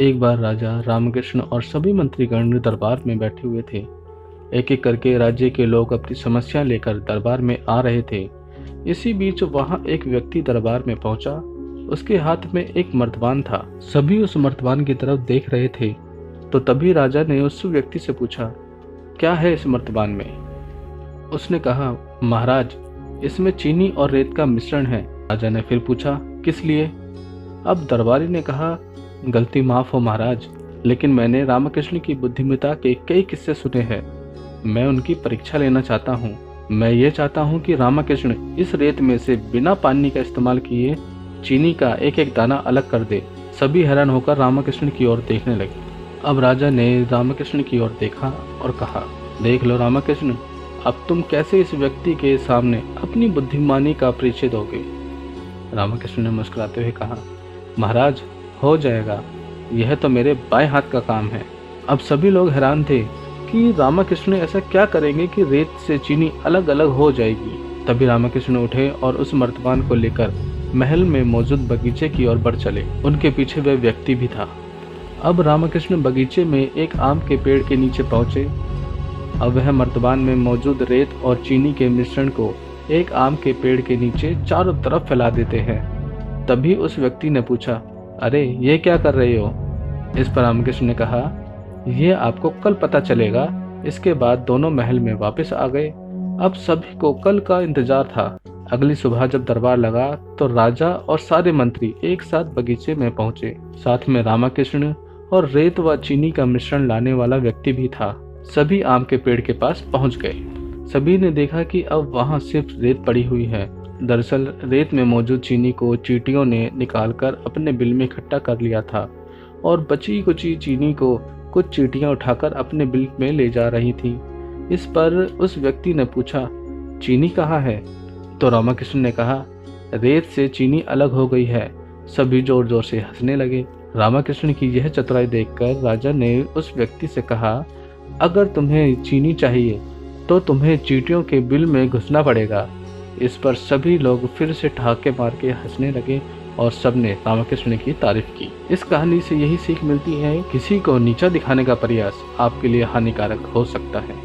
एक बार राजा रामकृष्ण और सभी मंत्रीगण दरबार में बैठे हुए थे। एक एक करके राज्य के लोग अपनी समस्या लेकर दरबार में आ रहे थे। इसी बीच वहां एक व्यक्ति दरबार में पहुंचा। उसके हाथ में एक मर्तबान था। सभी उस मर्तबान की तरफ देख रहे थे। तो तभी राजा ने उस व्यक्ति से पूछा, क्या है इस मर्तबान में? उसने कहा, महाराज, इसमें चीनी और रेत का मिश्रण है। राजा ने फिर पूछा, किस लिए? अब दरबारी ने कहा, गलती माफ हो महाराज, लेकिन मैंने रामकृष्ण की बुद्धिमत्ता के कई किस्से सुने हैं। मैं उनकी परीक्षा लेना चाहता हूँ। मैं ये चाहता हूँ कि रामकृष्ण इस रेत में से बिना पानी का इस्तेमाल किए चीनी का एक एक दाना अलग कर दे। सभी हैरान होकर रामकृष्ण की ओर देखने लगे। अब राजा ने रामकृष्ण की ओर देखा और कहा, देख लो रामकृष्ण, अब तुम कैसे इस व्यक्ति के सामने अपनी बुद्धिमानी का परिचय दोगे? रामकृष्ण ने मुस्कुराते हुए कहा, महाराज, हो जाएगा, यह तो मेरे बाएं हाथ का काम है। अब सभी लोग हैरान थे कि रामकृष्ण ऐसा क्या करेंगे कि रेत से चीनी अलग अलग हो जाएगी। तभी रामकृष्ण उठे और उस मर्तबान को लेकर महल में मौजूद बगीचे की ओर बढ़ चले। उनके पीछे वह व्यक्ति भी था। अब रामकृष्ण बगीचे में एक आम के पेड़ के नीचे पहुंचे। अब वह मर्तबान में मौजूद रेत और चीनी के मिश्रण को एक आम के पेड़ के नीचे चारों तरफ फैला देते हैं। तभी उस व्यक्ति ने पूछा, अरे ये क्या कर रहे हो? इस पर रामकृष्ण ने कहा, यह आपको कल पता चलेगा। इसके बाद दोनों महल में वापस आ गए। अब सभी को कल का इंतजार था। अगली सुबह जब दरबार लगा तो राजा और सारे मंत्री एक साथ बगीचे में पहुंचे। साथ में रामकृष्ण और रेत व चीनी का मिश्रण लाने वाला व्यक्ति भी था। सभी आम के पेड़ के पास पहुंच गए। सभी ने देखा कि अब वहां सिर्फ रेत पड़ी हुई है। दरअसल रेत में मौजूद चीनी को चींटियों ने निकालकर अपने बिल में इकट्ठा कर लिया था और बची कुची चीनी को कुछ चींटियां उठाकर अपने बिल में ले जा रही थीं। इस पर उस व्यक्ति ने पूछा, चीनी कहाँ है? तो रामकृष्ण ने कहा, रेत से चीनी अलग हो गई है। सभी जोर जोर से हंसने लगे। रामकृष्ण की यह चतुराई देखकर राजा ने उस व्यक्ति से कहा, अगर तुम्हें चीनी चाहिए तो तुम्हें चींटियों के बिल में घुसना पड़ेगा। इस पर सभी लोग फिर से ठहाके मार के हंसने लगे और सबने रामकृष्ण की तारीफ की। इस कहानी से यही सीख मिलती है, किसी को नीचा दिखाने का प्रयास आपके लिए हानिकारक हो सकता है।